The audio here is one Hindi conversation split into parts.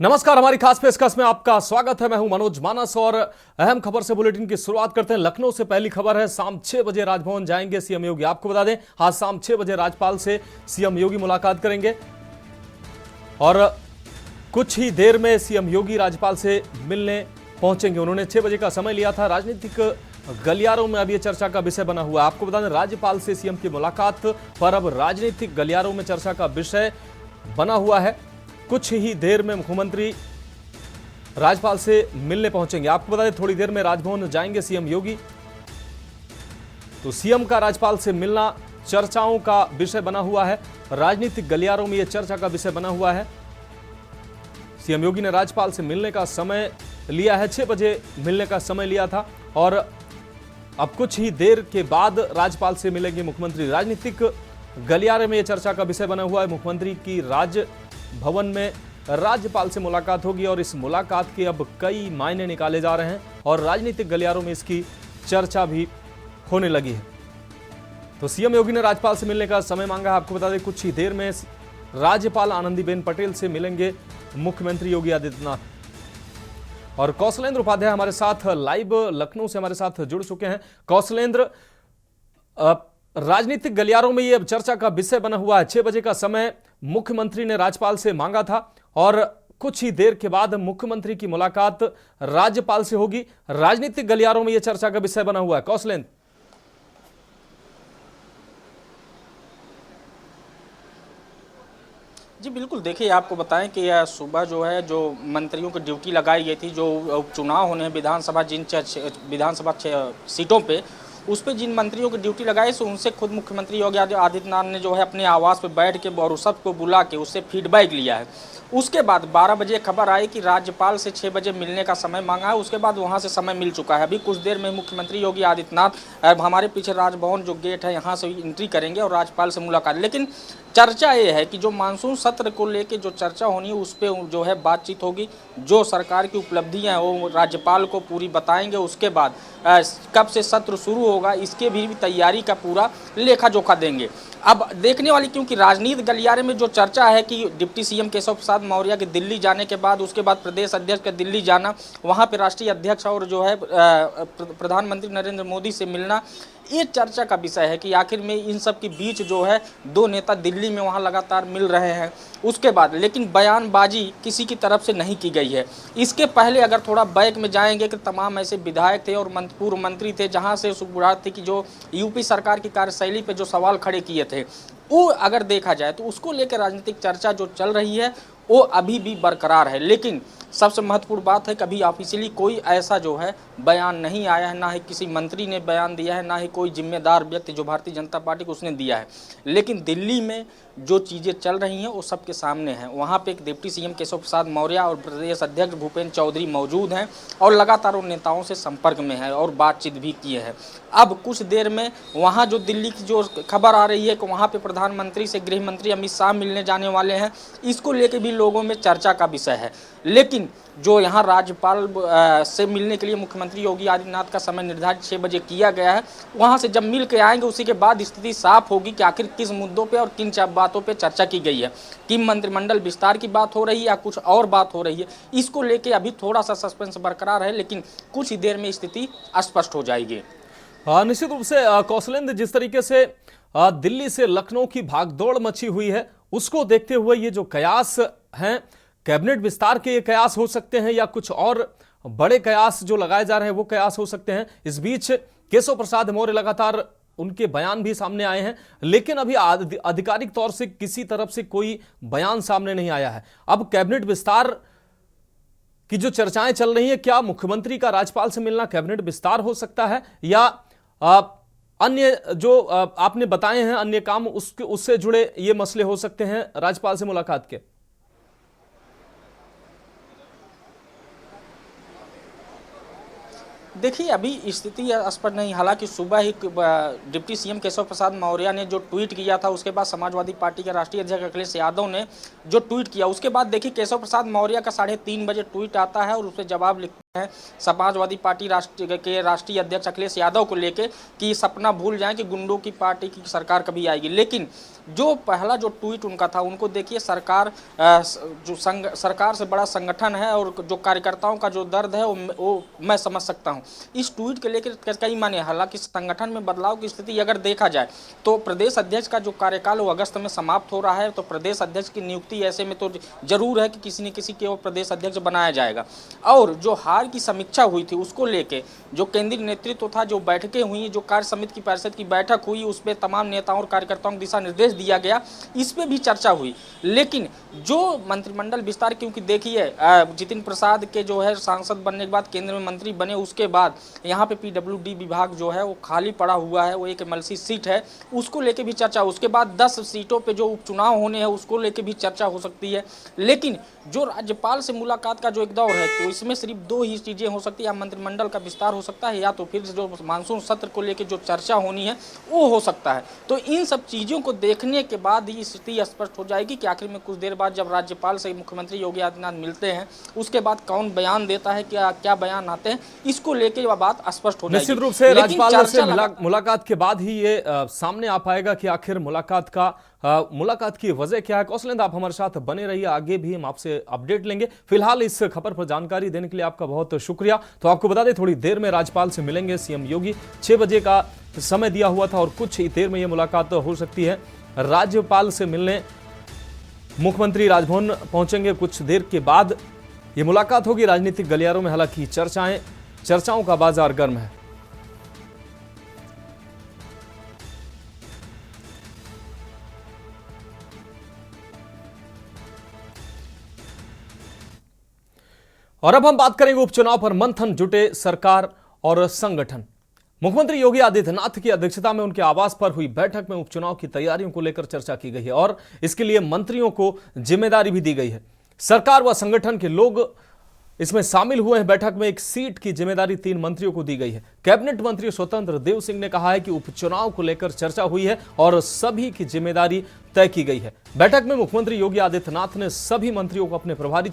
नमस्कार, हमारी खास पेशकश में आपका स्वागत है। मैं हूं मनोज मानस और अहम खबर से बुलेटिन की शुरुआत करते हैं। लखनऊ से पहली खबर है, शाम 6 बजे राजभवन जाएंगे सीएम योगी। आपको बता दें, आज शाम 6 बजे राज्यपाल से सीएम योगी मुलाकात करेंगे और कुछ ही देर में सीएम योगी राज्यपाल से मिलने पहुंचेंगे। उन्होंने 6 बजे का समय लिया था। राजनीतिक गलियारों में अब यह चर्चा का विषय बना हुआ है। आपको बता दें, राज्यपाल से सीएम की मुलाकात पर अब राजनीतिक गलियारों में चर्चा का विषय बना हुआ है। कुछ ही देर में मुख्यमंत्री राज्यपाल से मिलने पहुंचेंगे। आपको बता दें, थोड़ी देर में राजभवन जाएंगे सीएम योगी। तो सीएम का राज्यपाल से मिलना चर्चाओं का विषय बना हुआ है। राजनीतिक गलियारों में यह चर्चा का विषय बना हुआ है। सीएम योगी ने राज्यपाल से मिलने का समय लिया है, 6 बजे मिलने का समय लिया था और अब कुछ ही देर के बाद राज्यपाल से मिलेंगे मुख्यमंत्री। राजनीतिक गलियारे में यह चर्चा का विषय बना हुआ है। मुख्यमंत्री की राजभवन में राज्यपाल से मुलाकात होगी और इस मुलाकात के अब कई मायने निकाले जा रहे हैं और राजनीतिक गलियारों में इसकी चर्चा भी होने लगी है। तो सीएम योगी ने राज्यपाल से मिलने का समय मांगा है। आपको बता दें, कुछ ही देर में राज्यपाल आनंदीबेन पटेल से मिलेंगे मुख्यमंत्री योगी आदित्यनाथ। और कौशलेंद्र उपाध्याय हमारे साथ लाइव लखनऊ से हमारे साथ जुड़ चुके हैं। कौशलेंद्र, राजनीतिक गलियारों में यह चर्चा का विषय बना हुआ है। 6 बजे का समय मुख्यमंत्री ने राज्यपाल से मांगा था और कुछ ही देर के बाद मुख्यमंत्री की मुलाकात राज्यपाल से होगी। राजनीतिक गलियारों में यह चर्चा का विषय बना हुआ है। कौशलेंद्र, जी बिल्कुल, देखिए आपको बताएं कि सुबह जो मंत्रियों की ड्यूटी लगाई गई थी, जो उपचुनाव होने हैं विधानसभा विधानसभा सीटों पे, उस पे जिन मंत्रियों की ड्यूटी लगाई सो उनसे खुद मुख्यमंत्री योगी आदित्यनाथ ने जो है अपने आवास पे बैठ के और सबको बुला के उससे फीडबैक लिया है। उसके बाद 12 बजे खबर आई कि राज्यपाल से 6 बजे मिलने का समय मांगा है। उसके बाद वहां से समय मिल चुका है। अभी कुछ देर में मुख्यमंत्री योगी आदित्यनाथ हमारे पीछे राजभवन जो गेट है यहाँ से एंट्री करेंगे और राज्यपाल से मुलाकात। लेकिन चर्चा ये है कि जो मानसून सत्र को लेके जो चर्चा होनी है उस पर जो है बातचीत होगी। जो सरकार की उपलब्धियां हैं वो राज्यपाल को पूरी बताएंगे। उसके बाद कब से सत्र शुरू होगा इसके भी तैयारी का पूरा लेखा जोखा देंगे। अब देखने वाली, क्योंकि राजनीति गलियारे में जो चर्चा है कि डिप्टी सीएम केशव प्रसाद मौर्य के दिल्ली जाने के बाद उसके बाद प्रदेश अध्यक्ष का दिल्ली जाना, वहां पे राष्ट्रीय अध्यक्ष और जो है प्रधानमंत्री नरेंद्र मोदी से मिलना, ये चर्चा का विषय है कि आखिर में इन सब के बीच जो है दो नेता दिल्ली में वहां लगातार मिल रहे हैं। उसके बाद लेकिन बयानबाजी किसी की तरफ से नहीं की गई है। इसके पहले अगर थोड़ा बैक में जाएंगे कि तमाम ऐसे विधायक थे और पूर्व मंत्री थे जहां से सुखबुरात थी कि जो यूपी सरकार की कार्यशैली पे जो सवाल खड़े किए थे, वो अगर देखा जाए तो उसको लेकर राजनीतिक चर्चा जो चल रही है वो अभी भी बरकरार है। लेकिन सबसे महत्वपूर्ण बात है कि अभी ऑफिशियली कोई ऐसा जो है बयान नहीं आया है, ना ही किसी मंत्री ने बयान दिया है, ना ही कोई जिम्मेदार व्यक्ति जो भारतीय जनता पार्टी को उसने दिया है। लेकिन दिल्ली में जो चीज़ें चल रही हैं वो सबके सामने हैं। वहाँ पे एक डिप्टी सीएम केशव प्रसाद मौर्य और प्रदेश अध्यक्ष भूपेंद्र चौधरी मौजूद हैं और लगातार उन नेताओं से संपर्क में है और बातचीत भी किए हैं। अब कुछ देर में वहाँ जो दिल्ली की जो खबर आ रही है कि वहाँ पे प्रधानमंत्री से गृह मंत्री अमित शाह मिलने जाने वाले हैं, इसको लेकर भी लोगों में चर्चा का विषय है। लेकिन जो यहाँ राज्यपाल से मिलने के लिए मुख्यमंत्री योगी आदित्यनाथ का समय निर्धारित 6 बजे किया गया है, वहाँ से जब मिल के आएंगे उसी के बाद स्थिति साफ होगी कि आखिर किस मुद्दों पे और किन बातों पे चर्चा की गई है। कि मंत्रिमंडल विस्तार की बात हो रही है या कुछ और बात हो रही है, इसको लेके अभी थोड़ा सा सस्पेंस बरकरार है। लेकिन कुछ ही देर में स्थिति स्पष्ट हो जाएगी। निश्चित रूप से कौशलेंद्र, जिस तरीके से दिल्ली से लखनऊ की भागदौड़ मची हुई है उसको देखते हुए ये जो कयास हैं, कैबिनेट विस्तार के ये कयास हो सकते हैं या कुछ और बड़े कयास जो लगाए जा रहे हैं वो कयास हो सकते हैं। इस बीच केशव प्रसाद मौर्य लगातार उनके बयान भी सामने आए हैं, लेकिन अभी आधिकारिक तौर से किसी तरफ से कोई बयान सामने नहीं आया है। अब कैबिनेट विस्तार की जो चर्चाएं चल रही हैं, क्या मुख्यमंत्री का राज्यपाल से मिलना कैबिनेट विस्तार हो सकता है या अन्य जो आपने बताए हैं अन्य काम उससे जुड़े ये मसले हो सकते हैं राज्यपाल से मुलाकात के? देखिए अभी स्थिति स्पष्ट नहीं। हालांकि सुबह ही डिप्टी सीएम केशव प्रसाद मौर्य ने जो ट्वीट किया था, उसके बाद समाजवादी पार्टी के राष्ट्रीय अध्यक्ष अखिलेश यादव ने जो ट्वीट किया, उसके बाद देखिए केशव प्रसाद मौर्य का 3:30 बजे ट्वीट आता है और उस पर जवाब लिख है समाजवादी पार्टी राष्ट्रीय अध्यक्ष अखिलेश यादव को लेके कि सपना भूल जाएं कि गुंडों की पार्टी की सरकार कभी आएगी। लेकिन जो पहला जो ट्वीट उनका था, उनको देखिए, सरकार से बड़ा संगठन है और जो कार्यकर्ताओं का जो दर्द है वो मैं समझ सकता हूं। इस ट्वीट के लेकर कई माने, हालांकि संगठन में बदलाव की स्थिति अगर देखा जाए तो प्रदेश अध्यक्ष का जो कार्यकाल वो अगस्त में समाप्त हो रहा है, तो प्रदेश अध्यक्ष की नियुक्ति ऐसे में तो जरूर है कि किसी न किसी के वो प्रदेश अध्यक्ष बनाया जाएगा। और जो हार की समीक्षा हुई थी उसको लेके जो केंद्रीय नेतृत्व था, जो बैठकें हुई, जो कार्य समिति की परिषद की बैठक हुई, उसमें तमाम नेताओं और कार्यकर्ताओं को दिशा निर्देश दिया गया, इस पे भी चर्चा हुई। लेकिन जो मंत्रिमंडल विस्तार, क्योंकि देखिए जितिन प्रसाद के जो है सांसद बनने के बाद केंद्र में मंत्री बने, उसके बाद यहाँ पे पीडब्ल्यूडी विभाग जो है वो खाली पड़ा हुआ है, वो एक एमएलसी सीट है, उसको लेके भी चर्चा। उसके बाद 10 सीटों पे जो उपचुनाव होने हैं उसको लेके भी चर्चा हो सकती है। लेकिन जो राज्यपाल से मुलाकात का जो एक दौर है, तो इसमें सिर्फ 2 ही चीजें हो सकती है, या मंत्रिमंडल का विस्तार हो सकता है, या तो फिर जो मानसून सत्र को लेकर जो चर्चा होनी है वो हो सकता है। तो इन सब चीजों को देखने के बाद ही स्थिति स्पष्ट हो जाएगी कि आखिर में कुछ देर बाद जब राज्यपाल से मुख्यमंत्री योगी आदित्यनाथ मिलते हैं, उसके बाद कौन बयान देता है, क्या बयान आते हैं, इसको लेकर वह बात स्पष्ट हो जाएगी। निश्चित रूप से राज्यपाल से मुलाकात के बाद ही ये सामने आ पाएगा कि आखिर मुलाकात की वजह क्या है। कौशलेंद्र, आप हमारे साथ बने रहिए, आगे भी हम आपसे अपडेट लेंगे। फिलहाल इस खबर पर जानकारी देने के लिए आपका बहुत शुक्रिया। तो आपको बता दें, थोड़ी देर में राज्यपाल से मिलेंगे सीएम योगी। 6 बजे का समय दिया हुआ था और कुछ ही देर में यह मुलाकात हो सकती है। राज्यपाल से मिलने मुख्यमंत्री राजभवन पहुंचेंगे, कुछ देर के बाद यह मुलाकात होगी। राजनीतिक गलियारों में हालांकि चर्चाओं का बाजार गर्म है। और अब हम बात करेंगे उपचुनाव पर मंथन जुटे सरकार और संगठन। मुख्यमंत्री योगी आदित्यनाथ की अध्यक्षता में उनके आवास पर हुई बैठक में उपचुनाव की तैयारियों को लेकर चर्चा की गई है और इसके लिए मंत्रियों को जिम्मेदारी भी दी गई है। सरकार व संगठन के लोग इसमें शामिल हुए हैं। बैठक में एक सीट की जिम्मेदारी 3 मंत्रियों को दी गई है। कैबिनेट मंत्री स्वतंत्र देव सिंह ने कहा है कि उपचुनाव को लेकर चर्चा हुई है और सभी की जिम्मेदारी तय की गई है। बैठक में मुख्यमंत्री योगी आदित्यनाथ ने सभी मंत्रियों को अपने प्रभार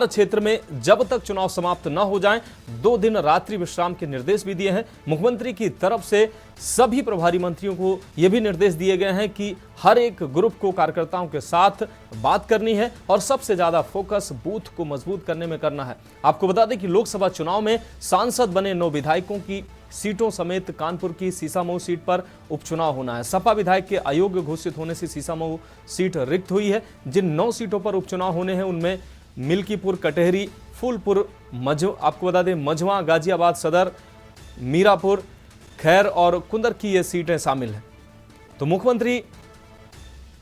क्षेत्र में जब तक चुनाव समाप्त न हो जाएं 2 दिन रात्रि विश्राम के निर्देश भी दिए हैं। मुख्यमंत्री की तरफ से सभी प्रभारी मंत्रियों को यह भी निर्देश दिए गए हैं कि हर एक ग्रुप को कार्यकर्ताओं के साथ बात करनी है और सबसे ज्यादा फोकस बूथ को मजबूत करने में करना है। आपको बता दें कि लोकसभा चुनाव में सांसद बने 9 विधायकों की सीटों समेत कानपुर की सीसामऊ सीट पर उपचुनाव होना है। सपा विधायक के अयोग्य घोषित होने से सीसामऊ सीट रिक्त हुई है। जिन 9 सीटों पर उपचुनाव होने हैं उनमें मिल्कीपुर, कटेहरी, फूलपुर, आपको बता दें मझवा, गाजियाबाद सदर, मीरापुर, खैर और कुंदर की ये सीटें शामिल हैं। तो मुख्यमंत्री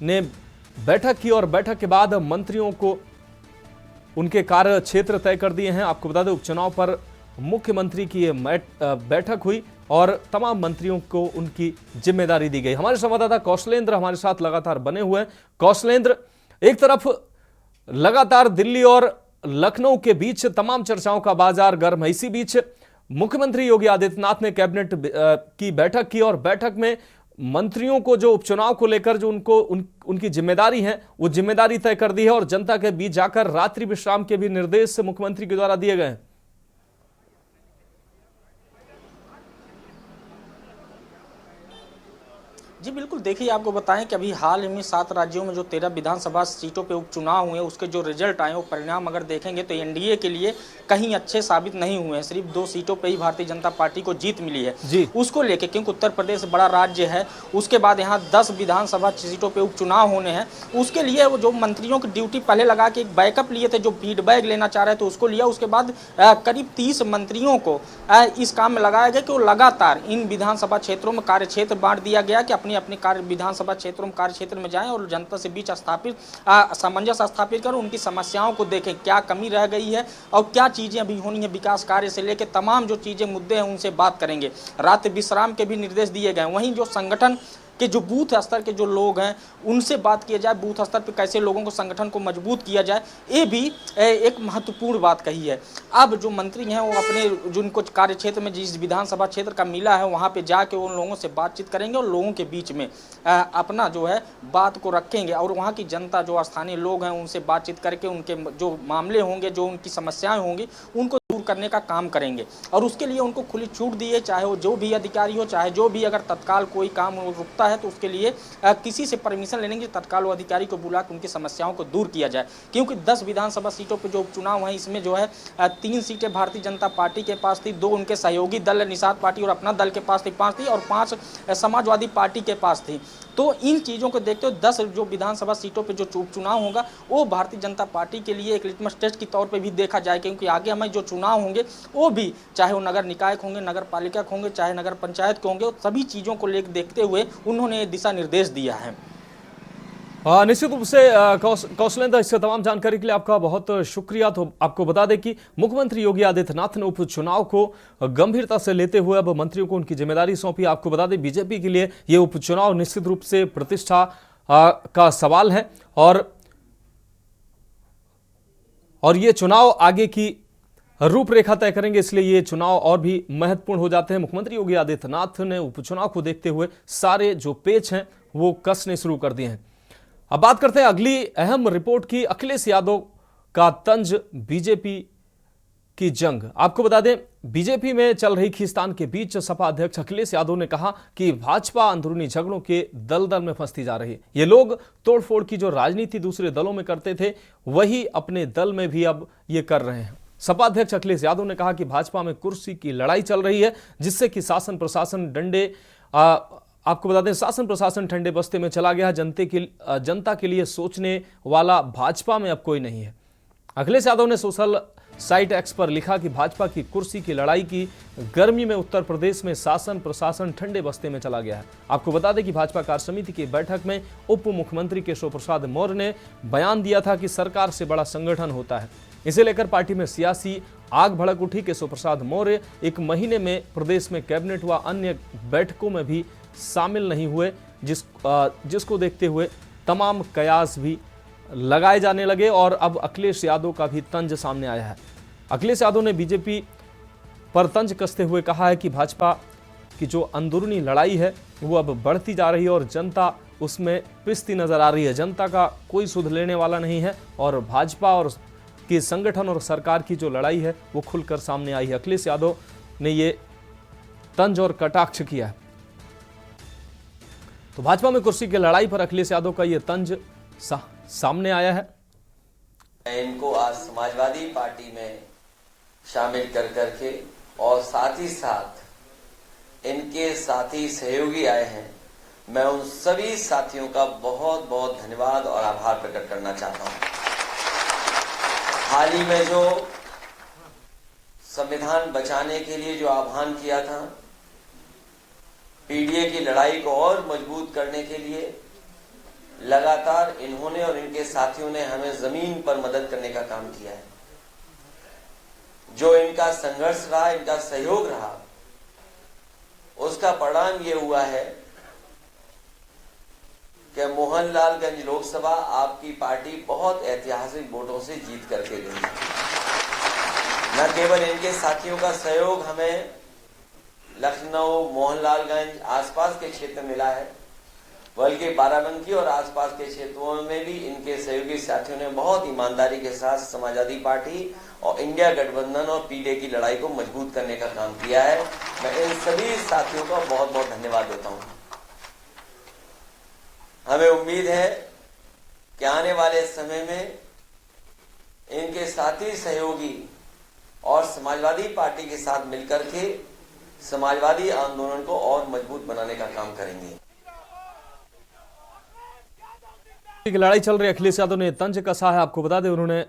ने बैठक की और बैठक के बाद मंत्रियों को उनके कार्य क्षेत्र तय कर दिए हैं। आपको बता दें उपचुनाव पर मुख्यमंत्री की ये बैठक हुई और तमाम मंत्रियों को उनकी जिम्मेदारी दी गई। हमारे संवाददाता कौशलेंद्र हमारे साथ लगातार बने हुए हैं। कौशलेंद्र, एक तरफ लगातार दिल्ली और लखनऊ के बीच तमाम चर्चाओं का बाजार गर्म है, इसी बीच मुख्यमंत्री योगी आदित्यनाथ ने कैबिनेट की बैठक की और बैठक में मंत्रियों को जो उपचुनाव को लेकर जो उनकी जिम्मेदारी है वो जिम्मेदारी तय कर दी है और जनता के बीच जाकर रात्रि विश्राम के भी निर्देश मुख्यमंत्री के द्वारा दिए गए हैं। जी बिल्कुल, देखिए आपको बताएं कि अभी हाल ही में 7 राज्यों में जो 13 विधानसभा सीटों पे उपचुनाव हुए उसके जो रिजल्ट आए, वो परिणाम अगर देखेंगे तो एनडीए के लिए कहीं अच्छे साबित नहीं हुए हैं। सिर्फ 2 सीटों पे ही भारतीय जनता पार्टी को जीत मिली है जी। उसको लेके, क्योंकि उत्तर प्रदेश बड़ा राज्य है, उसके बाद यहाँ 10 विधानसभा सीटों पर उपचुनाव होने हैं। उसके लिए वो जो मंत्रियों की ड्यूटी पहले लगा के एक बैकअप लिए थे, जो फीडबैक लेना चाह रहे थे उसको लिया। उसके बाद करीब 30 मंत्रियों को इस काम में लगाया गया कि वो लगातार इन विधानसभा क्षेत्रों में कार्य क्षेत्र बांट दिया गया कि अपने कार्य विधानसभा क्षेत्रों में कार्य क्षेत्र में जाएं और जनता से बीच सामंजस्य स्थापित कर उनकी समस्याओं को देखें, क्या कमी रह गई है और क्या चीजें अभी होनी है, विकास कार्य से लेकर तमाम जो चीजें मुद्दे हैं उनसे बात करेंगे। रात्रि विश्राम के भी निर्देश दिए गए। वहीं जो संगठन कि जो बूथ स्तर के जो लोग हैं उनसे बात किया जाए, बूथ स्तर पर कैसे लोगों को संगठन को मजबूत किया जाए, ये भी एक महत्वपूर्ण बात कही है। अब जो मंत्री हैं वो अपने जिनको कार्य क्षेत्र में जिस विधानसभा क्षेत्र का मिला है वहाँ पे जाके उन लोगों से बातचीत करेंगे और लोगों के बीच में अपना जो है बात को रखेंगे और वहाँ की जनता जो स्थानीय लोग हैं उनसे बातचीत करके उनके जो मामले होंगे, जो उनकी समस्याएं होंगी उनको करने का काम करेंगे और उसके लिए उनको खुली छूट दी है, चाहे वो जो भी अधिकारी हो, चाहे जो भी अगर तत्काल कोई काम रुकता है तो उसके लिए किसी से परमिशन लेने के तत्काल वो अधिकारी को बुला के उनकी समस्याओं को दूर किया जाए। क्योंकि 10 विधानसभा सीटों पर जो उपचुनाव है इसमें जो है 3 सीटें भारतीय जनता पार्टी के पास थी, 2 उनके सहयोगी दल निषाद पार्टी और अपना दल के पास थी 5 थी और 5 समाजवादी पार्टी के पास थी। तो इन चीज़ों को देखते हुए 10 जो विधानसभा सीटों पे जो उपचुनाव होगा वो भारतीय जनता पार्टी के लिए एक लिटमस टेस्ट के तौर पे भी देखा जाए, क्योंकि आगे हमें जो चुनाव होंगे वो भी चाहे वो नगर निकाय होंगे, नगर पालिका होंगे, चाहे नगर पंचायत के होंगे, सभी चीज़ों को लेकर देखते हुए उन्होंने दिशा निर्देश दिया है। निश्चित रूप से कौशलेंद्र, इससे तमाम जानकारी के लिए आपका बहुत शुक्रिया। तो आपको बता दें कि मुख्यमंत्री योगी आदित्यनाथ ने उपचुनाव को गंभीरता से लेते हुए अब मंत्रियों को उनकी जिम्मेदारी सौंपी। आपको बता दें बीजेपी के लिए ये उपचुनाव निश्चित रूप से प्रतिष्ठा का सवाल है और ये चुनाव आगे की रूपरेखा तय करेंगे, इसलिए ये चुनाव और भी महत्वपूर्ण हो जाते हैं। मुख्यमंत्री योगी आदित्यनाथ ने उपचुनाव को देखते हुए सारे जो पेच हैं वो कसने शुरू कर दिए हैं। अब बात करते हैं अगली अहम रिपोर्ट की, अखिलेश यादव का तंज बीजेपी की जंग। आपको बता दें बीजेपी में चल रही खींचतान के बीच सपा अध्यक्ष अखिलेश यादव ने कहा कि भाजपा अंदरूनी झगड़ों के दलदल में फंसती जा रही है। ये लोग तोड़फोड़ की जो राजनीति दूसरे दलों में करते थे वही अपने दल में भी अब ये कर रहे हैं। सपा अध्यक्ष अखिलेश यादव ने कहा कि भाजपा में कुर्सी की लड़ाई चल रही है, जिससे कि शासन प्रशासन आपको बता दें शासन प्रशासन ठंडे बस्ते में चला गया। जनता के लिए सोचने वाला भाजपा में अब कोई नहीं है। अखिलेश यादव ने सोशल साइट एक्स पर लिखा कि भाजपा की कुर्सी की लड़ाई की गर्मी में उत्तर प्रदेश में शासन प्रशासन ठंडे बस्ते में चला गया है। आपको बता दें कि भाजपा कार्य समिति की बैठक में उप मुख्यमंत्री केशव प्रसाद मौर्य ने बयान दिया था कि सरकार से बड़ा संगठन होता है। इसे लेकर पार्टी में सियासी आग भड़क उठी। केशव प्रसाद मौर्य 1 महीने में प्रदेश में कैबिनेट व अन्य बैठकों में भी शामिल नहीं हुए, जिसको देखते हुए तमाम कयास भी लगाए जाने लगे और अब अखिलेश यादव का भी तंज सामने आया है। अखिलेश यादव ने बीजेपी पर तंज कसते हुए कहा है कि भाजपा की जो अंदरूनी लड़ाई है वो अब बढ़ती जा रही है और जनता उसमें पिसती नजर आ रही है। जनता का कोई सुध लेने वाला नहीं है और भाजपा और की संगठन और सरकार की जो लड़ाई है वो खुलकर सामने आई है। अखिलेश यादव ने ये तंज और कटाक्ष किया है। तो भाजपा में कुर्सी की लड़ाई पर अखिलेश यादव का ये तंज सामने आया है। इनको आज समाजवादी पार्टी में शामिल कर करके और साथ ही साथ इनके साथी सहयोगी आए हैं, मैं उन सभी साथियों का बहुत बहुत धन्यवाद और आभार प्रकट करना चाहता हूं। हाल ही में जो संविधान बचाने के लिए जो आह्वान किया था, पीडीए की लड़ाई को और मजबूत करने के लिए लगातार इन्होंने और इनके साथियों ने हमें जमीन पर मदद करने का काम किया है। जो इनका संघर्ष रहा, इनका सहयोग रहा, उसका परिणाम ये हुआ है कि मोहनलालगंज लोकसभा आपकी पार्टी बहुत ऐतिहासिक वोटों से जीत करके गई। न केवल इनके साथियों का सहयोग हमें लखनऊ, मोहनलालगंज आसपास के क्षेत्र मिला है, बल्कि बाराबंकी और आसपास के क्षेत्रों में भी इनके सहयोगी साथियों ने बहुत ईमानदारी के साथ समाजवादी पार्टी और इंडिया गठबंधन और पीडीए की लड़ाई को मजबूत करने का काम किया है। मैं इन सभी साथियों का बहुत बहुत धन्यवाद देता हूं। हमें उम्मीद है कि आने वाले समय में इनके साथी सहयोगी और समाजवादी पार्टी के साथ मिलकर के समाजवादी आंदोलन को और मजबूत बनाने का काम करेंगे। लड़ाई चल रही, अखिलेश यादव ने तंज कसा है। आपको बता दें उन्होंने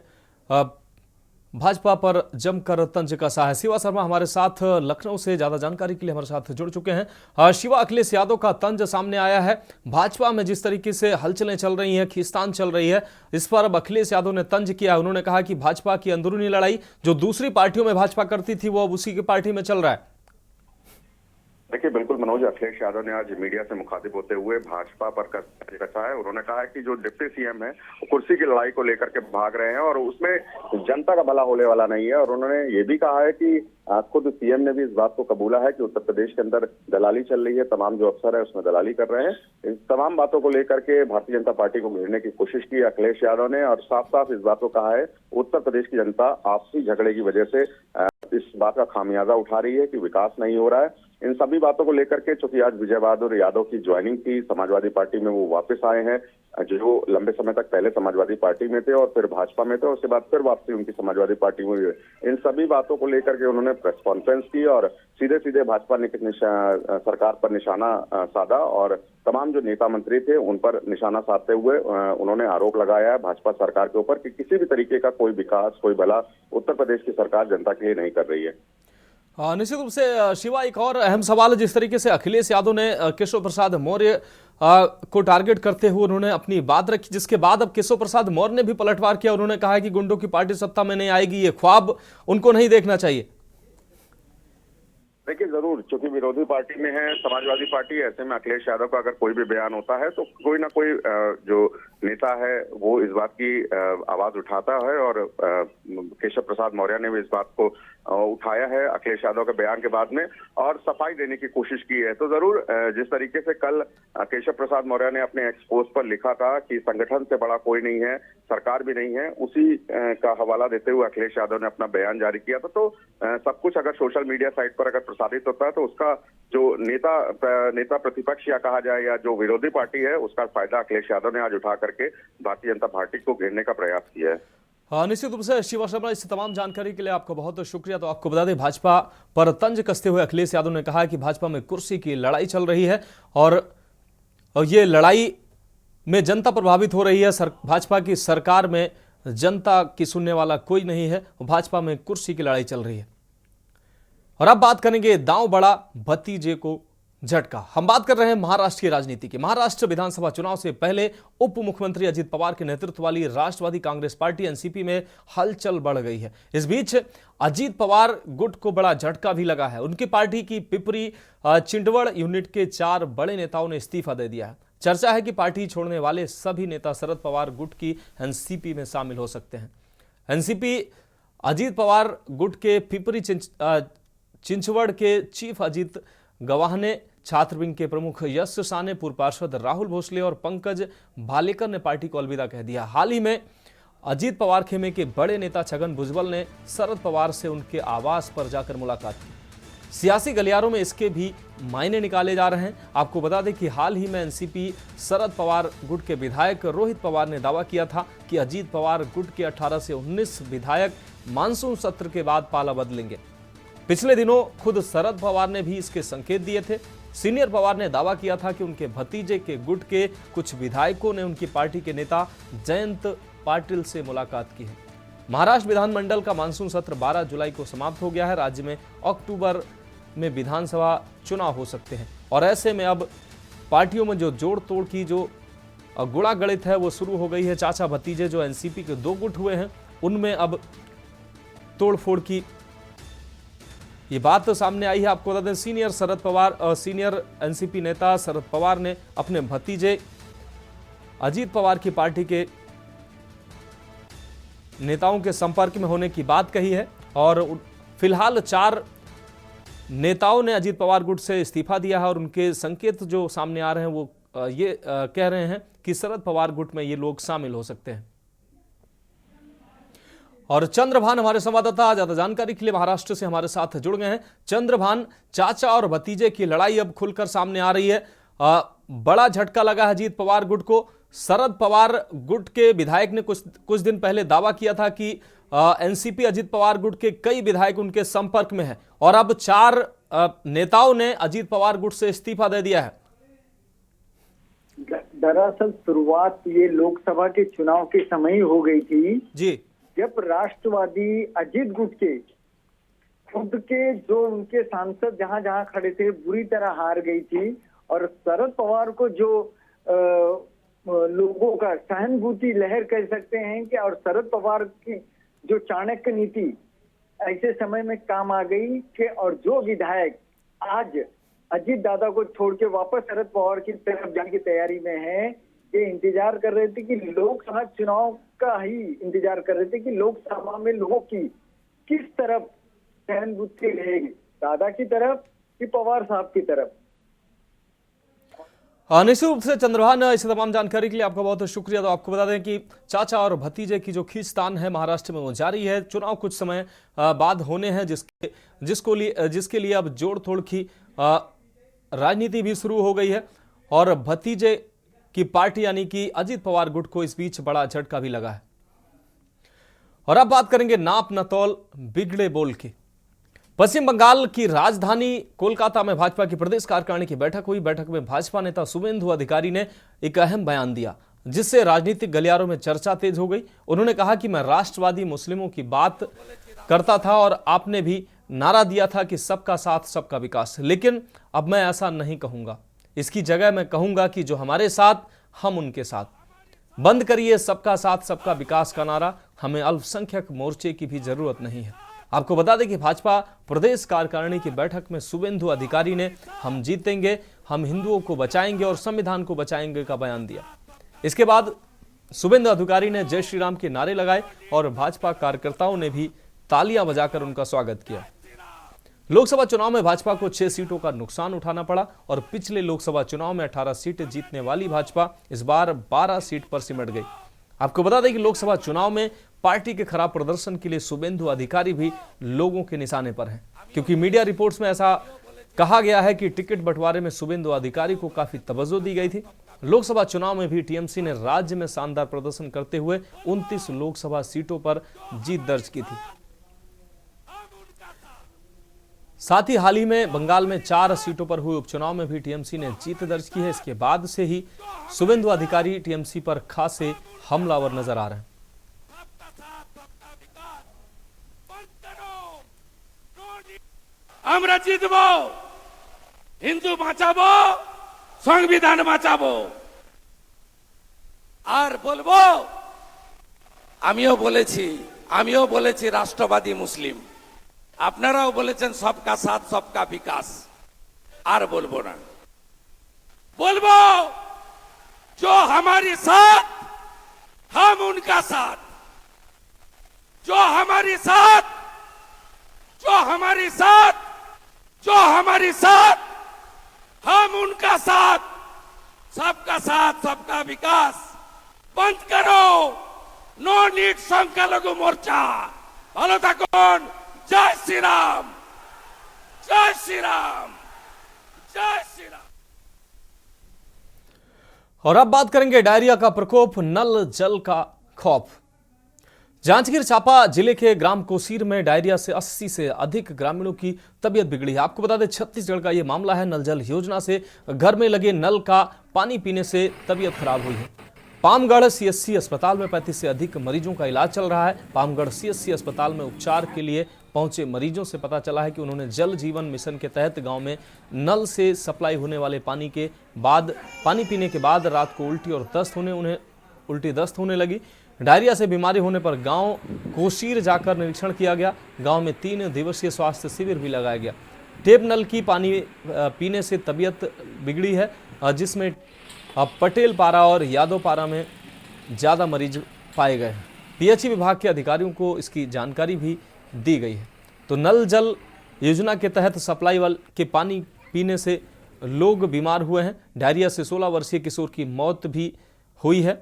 भाजपा पर जमकर तंज कसा है। शिवा शर्मा हमारे साथ लखनऊ से ज्यादा जानकारी के लिए हमारे साथ जुड़ चुके हैं। शिवा, अखिलेश यादव का तंज सामने आया है। भाजपा में जिस तरीके से हलचलें चल रही हैं, खींचतान चल रही है, इस पर अब अखिलेश यादव ने तंज किया। उन्होंने कहा कि भाजपा की अंदरूनी लड़ाई जो दूसरी पार्टियों में भाजपा करती थी वो अब उसी की पार्टी में चल रहा है। देखिए, बिल्कुल मनोज, अखिलेश यादव ने आज मीडिया से मुखातिब होते हुए भाजपा पर कसा है। उन्होंने कहा है कि जो डिप्टी सीएम है वो कुर्सी की लड़ाई को लेकर के भाग रहे हैं और उसमें जनता का भला होने वाला नहीं है। और उन्होंने ये भी कहा है कि खुद सीएम ने भी इस बात को कबूला है कि उत्तर प्रदेश के अंदर दलाली चल रही है, तमाम जो अफसर है उसमें दलाली कर रहे हैं। इन तमाम बातों को लेकर के भारतीय जनता पार्टी को घेरने की कोशिश की अखिलेश यादव ने और साफ साफ इस बात को कहा है उत्तर प्रदेश की जनता आपसी झगड़े की वजह से इस बात का खामियाजा उठा रही है कि विकास नहीं हो रहा है। इन सभी बातों को लेकर के चूंकि आज विजय बहादुर यादव की ज्वाइनिंग थी समाजवादी पार्टी में, वो वापस आए हैं जो लंबे समय तक पहले समाजवादी पार्टी में थे और फिर भाजपा में थे, उसके बाद फिर वापसी उनकी समाजवादी पार्टी में हुई है। इन सभी बातों को लेकर के उन्होंने प्रेस कॉन्फ्रेंस की और सीधे सीधे भाजपा ने सरकार पर निशाना साधा और तमाम जो नेता मंत्री थे उन पर निशाना साधते हुए उन्होंने आरोप लगाया है भाजपा सरकार के ऊपर कि किसी भी तरीके का कोई विकास, कोई भला उत्तर प्रदेश की सरकार जनता के लिए नहीं कर रही है। निश्चित रूप से शिवा, एक और अहम सवाल है, जिस तरीके से अखिलेश यादव ने केशव प्रसाद मौर्य को टारगेट करते हुए उन्होंने अपनी बात रखी, जिसके बाद अब केशव प्रसाद मौर्य ने भी पलटवार किया। उन्होंने कहा कि गुंडों की पार्टी सत्ता में नहीं आएगी, ये ख्वाब उनको नहीं देखना चाहिए। देखिए, जरूर चूंकि विरोधी पार्टी में है समाजवादी पार्टी, ऐसे में अखिलेश यादव का अगर कोई भी बयान होता है तो कोई ना कोई जो नेता है वो इस बात की आवाज उठाता है और केशव प्रसाद मौर्य ने भी इस बात को उठाया है अखिलेश यादव के बयान के बाद में और सफाई देने की कोशिश की है। तो जरूर जिस तरीके से कल केशव प्रसाद मौर्य ने अपने एक्स पोस्ट पर लिखा था कि संगठन से बड़ा कोई नहीं है, सरकार भी नहीं है, उसी का हवाला देते हुए अखिलेश यादव ने अपना बयान जारी किया था। तो सब कुछ अगर सोशल मीडिया साइट पर अगर प्रसारित होता है तो उसका जो नेता प्रतिपक्ष या कहा जाए या जो विरोधी पार्टी है उसका फायदा अखिलेश यादव ने आज उठा करके भारतीय जनता पार्टी को घेरने का प्रयास किया है। निश्चित रूप से शिवा शर्मा, इस तमाम जानकारी के लिए आपका बहुत बहुत शुक्रिया। तो आपको बता दें, भाजपा पर तंज कसते हुए अखिलेश यादव ने कहा कि भाजपा में कुर्सी की लड़ाई चल रही है और ये लड़ाई में जनता प्रभावित हो रही है। भाजपा की सरकार में जनता की सुनने वाला कोई नहीं है, भाजपा में कुर्सी की लड़ाई चल रही है। और अब बात करेंगे दांव बड़ा भतीजे को झटका। हम बात कर रहे हैं महाराष्ट्र की राजनीति की। महाराष्ट्र विधानसभा चुनाव से पहले उप मुख्यमंत्री अजित पवार के नेतृत्व वाली राष्ट्रवादी कांग्रेस पार्टी एनसीपी में हलचल बढ़ गई है। इस बीच अजित पवार गुट को बड़ा झटका भी लगा है। उनकी पार्टी की पिपरी चिंडवड़ यूनिट के 4 बड़े नेताओं ने इस्तीफा दे दिया है। चर्चा है कि पार्टी छोड़ने वाले सभी नेता शरद पवार गुट की एनसीपी में शामिल हो सकते हैं। एनसीपी अजित पवार गुट के पिपरी चिंचवड़ के चीफ अजित गवाहने, छात्र विंग के प्रमुख यश साने, पूर्व पार्षद राहुल भोसले और पंकज भालेकर ने पार्टी को अलविदा कह दिया। हाल ही में अजित पवार खेमे के बड़े नेता छगन भुजबल ने शरद पवार से उनके आवास पर जाकर मुलाकात की। सियासी गलियारों में इसके भी मायने निकाले जा रहे हैं। आपको बता दें कि हाल ही में एनसीपी शरद पवार गुट के विधायक रोहित पवार ने दावा किया था कि अजित पवार गुट के 18 से 19 विधायक मानसून सत्र के बाद पाला बदलेंगे। पिछले दिनों खुद शरद पवार ने भी इसके संकेत दिए थे। सीनियर पवार ने दावा किया था कि उनके भतीजे के गुट के कुछ विधायकों ने उनकी पार्टी के नेता जयंत पाटिल से मुलाकात की है। महाराष्ट्र विधानमंडल का मानसून सत्र 12 जुलाई को समाप्त हो गया है। राज्य में अक्टूबर में विधानसभा चुनाव हो सकते हैं और ऐसे में अब पार्टियों में जो जोड़ तोड़ की जो गुड़ा गणित है वो शुरू हो गई है। चाचा भतीजे जो एनसीपी के 2 गुट हुए हैं उनमें अब तोड़फोड़ की ये बात तो सामने आई है। आपको बता दें, सीनियर एनसीपी नेता शरद पवार ने अपने भतीजे अजित पवार की पार्टी के नेताओं के संपर्क में होने की बात कही है और फिलहाल 4 नेताओं ने अजित पवार गुट से इस्तीफा दिया है और उनके संकेत जो सामने आ रहे हैं वो ये कह रहे हैं कि शरद पवार गुट में ये लोग शामिल हो सकते हैं। और चंद्रभान हमारे संवाददाता ज्यादा जानकारी के लिए महाराष्ट्र से हमारे साथ जुड़ गए हैं। चंद्रभान, चाचा और भतीजे की लड़ाई अब खुलकर सामने आ रही है। बड़ा झटका लगा है अजित पवार गुट को। शरद पवार गुट के विधायक ने कुछ दिन पहले दावा किया था कि एनसीपी अजित पवार गुट के कई विधायक उनके संपर्क में है और अब 4 नेताओं ने अजित पवार गुट से इस्तीफा दे दिया है। दरअसल शुरुआत ये लोकसभा के चुनाव के समय ही हो गई थी जी, जब राष्ट्रवादी अजित गुट के खुद के जो उनके सांसद जहां जहां खड़े थे बुरी तरह हार गई थी और शरद पवार को जो लोगों का सहानुभूति लहर कह सकते हैं कि और शरद पवार की जो चाणक्य नीति ऐसे समय में काम आ गई कि और जो विधायक आज अजित दादा को छोड़ के वापस शरद पवार की तरफ जाने की तैयारी में है, ये इंतजार कर रहे थे कि लोकसभा चुनाव का ही इंतजार कर रहे थे कि लोकसभा में लोगों की किस तरफ सहानुभूति रहेगी, दादा की तरफ कि पवार साहब की तरफ। निश्चित रूप से चंद्रभान, इस तमाम जानकारी के लिए आपका बहुत शुक्रिया। तो आपको बता दें कि चाचा और भतीजे की जो खींचतान है महाराष्ट्र में वो जारी है। चुनाव कुछ समय बाद होने हैं, जिसके लिए अब जोड़ तोड़ की राजनीति भी शुरू हो गई है और भतीजे की पार्टी यानी कि अजित पवार गुट को इस बीच बड़ा झटका भी लगा है। और अब बात करेंगे नाप न तौल बिगड़े बोल की। पश्चिम बंगाल की राजधानी कोलकाता में भाजपा की प्रदेश कार्यकारिणी की बैठक हुई। बैठक में भाजपा नेता शुभेंदु अधिकारी ने एक अहम बयान दिया, जिससे राजनीतिक गलियारों में चर्चा तेज हो गई। उन्होंने कहा कि मैं राष्ट्रवादी मुस्लिमों की बात करता था और आपने भी नारा दिया था कि सबका साथ सबका विकास, लेकिन अब मैं ऐसा नहीं कहूंगा। इसकी जगह मैं कहूंगा कि जो हमारे साथ हम उनके साथ। बंद करिए सबका साथ सबका विकास का नारा, हमें अल्पसंख्यक मोर्चे की भी जरूरत नहीं है। आपको बता दें कि भाजपा प्रदेश कार्यकारिणी की बैठक में शुभेंदु अधिकारी ने हम जीतेंगे, हम हिंदुओं को बचाएंगे और संविधान को बचाएंगे का बयान दिया। इसके बाद शुभेंदु अधिकारी ने जय श्री राम के नारे लगाए और भाजपा कार्यकर्ताओं ने भी तालियां बजाकर उनका स्वागत किया। लोकसभा चुनाव में भाजपा को 6 सीटों का नुकसान उठाना पड़ा और पिछले लोकसभा चुनाव में 18 सीटें जीतने वाली भाजपा इस बार 12 सीट पर सिमट गई। आपको बता दें कि लोकसभा चुनाव में पार्टी के खराब प्रदर्शन के लिए शुभेंदु अधिकारी भी लोगों के निशाने पर हैं, क्योंकि मीडिया रिपोर्ट्स में ऐसा कहा गया है कि टिकट बंटवारे में शुभेंदु अधिकारी को काफी तवज्जो दी गई थी। लोकसभा चुनाव में भी टीएमसी ने राज्य में शानदार प्रदर्शन करते हुए 29 लोकसभा सीटों पर जीत दर्ज की थी। साथ ही हाल ही में बंगाल में 4 सीटों पर हुए उपचुनाव में भी टीएमसी ने जीत दर्ज की है। इसके बाद से ही शुभेंदु अधिकारी टीएमसी पर खासे हमलावर नजर आ रहे हैं। আমরা জিতবো, হিন্দু বাঁচাবো, সংবিধান বাঁচাবো। আর বলবো, আমিও বলেছি রাষ্ট্রবাদী মুসলিম, আপনারাও বলেছেন সবকা সাথ সবকা বিকাশ। আর বলবো না, বলবো जो हमारे साथ हम उनका साथ, जो हमारे साथ हम उनका साथ, सबका साथ सबका विकास। बंद करो नो नीड संख्यालघु मोर्चा। ভালো থাকুন। जय श्री राम, जय श्री राम, जय श्री राम। और अब बात करेंगे डायरिया का प्रकोप, नल जल का खौफ। जांजगीर चांपा जिले के ग्राम कोसीर में डायरिया से 80 से अधिक ग्रामीणों की तबीयत बिगड़ी है। आपको बता दें छत्तीसगढ़ का यह मामला है। नल जल योजना से घर में लगे नल का पानी पीने से तबीयत खराब हुई है। पामगढ़ सीएससी अस्पताल में 35 से अधिक मरीजों का इलाज चल रहा है। पामगढ़ सीएससी अस्पताल में उपचार के लिए पहुंचे मरीजों से पता चला है कि उन्होंने जल जीवन मिशन के तहत गांव में नल से सप्लाई होने वाले पानी पीने के बाद रात को उल्टी दस्त होने लगी। डायरिया से बीमारी होने पर गांव कोसीर जाकर निरीक्षण किया गया। गांव में 3 दिवसीय स्वास्थ्य शिविर भी लगाया गया। टेप नल की पानी पीने से तबीयत बिगड़ी है, जिसमें पटेल पारा और यादव पारा में ज़्यादा मरीज पाए गए हैं। पीएचई विभाग के अधिकारियों को इसकी जानकारी भी दी गई है। तो नल जल योजना के तहत सप्लाई के पानी पीने से लोग बीमार हुए हैं। डायरिया से 16 वर्षीय किशोर की मौत भी हुई है।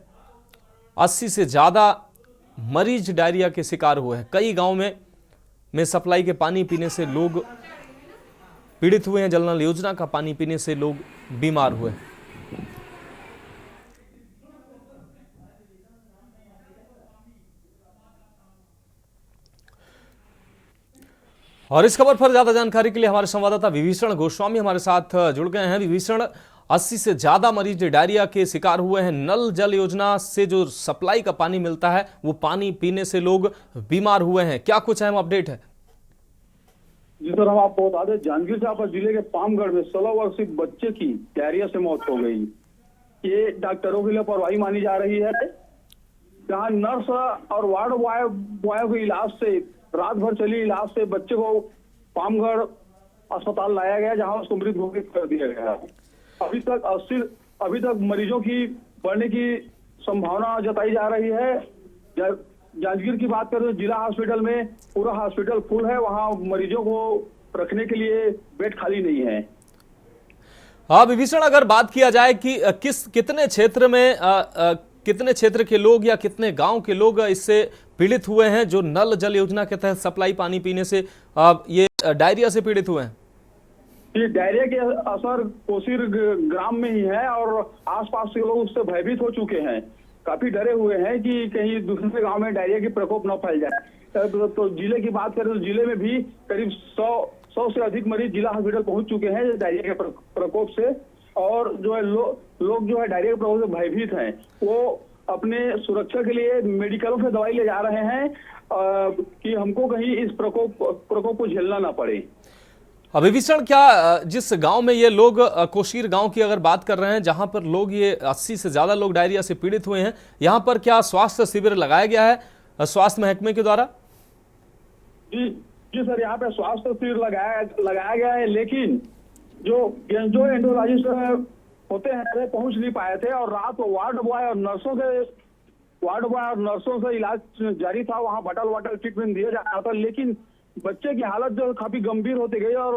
80 से ज़्यादा मरीज डायरिया के शिकार हुए हैं। कई गांव में सप्लाई के पानी पीने से लोग पीड़ित हुए हैं। जल नल योजना का पानी पीने से लोग बीमार हुए हैं। और इस खबर पर ज्यादा जानकारी के लिए हमारे संवाददाता विभीषण गोस्वामी हमारे साथ जुड़ गए हैं। विभीषण, 80 से ज्यादा मरीज डायरिया के शिकार हुए हैं। नल जल योजना से जो सप्लाई का पानी मिलता है वो पानी पीने से लोग बीमार हुए हैं, क्या कुछ अहम अपडेट है? जी सर, हम आपको बता दें जांजगीर चांपा जिले के पामगढ़ में 16 वर्षीय बच्चे की डायरिया से मौत हो गई। ये डॉक्टरों की लापरवाही मानी जा रही है। जहाँ नर्स और वार्ड बॉय के इलाज से, रात भर चली इलाज से बच्चे को पामगढ़ अस्पताल लाया गया, जहां उसको मृत घोषित कर दिया गया। अभी तक मरीजों की बढ़ने की संभावना जताई जा रही है। जांजगीर की बात करें तो जिला हॉस्पिटल में पूरा हॉस्पिटल फुल है, वहां मरीजों को रखने के लिए बेड खाली नहीं है। हाँ विभीषण, अगर बात किया जाए कि कितने क्षेत्र में कितने क्षेत्र के लोग या कितने गांव के लोग इससे पीड़ित हुए हैं जो नल जल योजना के तहत सप्लाई पानी पीने से ये डायरिया से पीड़ित हुए हैं? ये डायरिया के असर कोसीर ग्राम में ही है और आसपास के लोग उससे भयभीत हो चुके हैं, काफी डरे हुए हैं कि कहीं दूसरे गांव में डायरिया की प्रकोप न फैल जाए। तो जिले की बात करें तो जिले में भी करीब 100 से अधिक मरीज जिला हॉस्पिटल पहुंच चुके हैं डायरिया के प्रकोप से। और जो है लोग जो है डायरिया के प्रकोप से भयभीत हैं, वो अपने सुरक्षा के लिए मेडिकलों से दवाई ले जा रहे हैं कि हमको कहीं इस प्रकोप को झेलना ना पड़े। विभीषण, क्या जिस गांव में ये लोग, कोशीर गांव की अगर बात कर रहे हैं, जहां पर लोग ये 80 से ज्यादा लोग डायरिया से पीड़ित हुए हैं, यहां पर क्या स्वास्थ्य शिविर लगाया गया है स्वास्थ्य महकमे के द्वारा? जी सर, यहाँ पे स्वास्थ्य शिविर लगाया गया है, लेकिन जो एंडोलॉजिस्ट होते हैं पहुंच नहीं पाए थे और रात को वार्ड बॉय और नर्सों से इलाज जारी था। वहाँ बटल ट्रीटमेंट दिया जा रहा था, लेकिन बच्चे की हालत जो काफी गंभीर होती गई और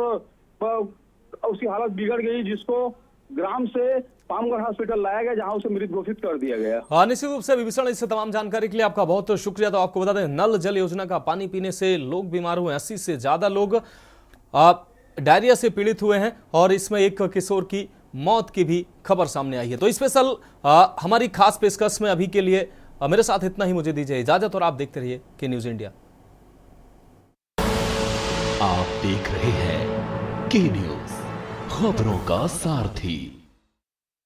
उसकी हालत बिगड़ गई, जिसको ग्राम से पामगढ़ हॉस्पिटल लाया गया, जहां उसे मृत घोषित कर दिया गया। हाँ, निश्चित रूप से विभीषण, इससे तमाम जानकारी के लिए आपका बहुत शुक्रिया। तो आपको बता दें, नल जल योजना का पानी पीने से लोग बीमार हुए, 80 से ज्यादा लोग डायरिया से पीड़ित हुए हैं और इसमें एक किशोर की मौत की भी खबर सामने आई है। तो स्पेशल हमारी खास पेशकश में अभी के लिए मेरे साथ इतना ही। मुझे दीजिए इजाजत और आप देखते रहिए के न्यूज इंडिया। आप देख रहे हैं के न्यूज, खबरों का सारथी।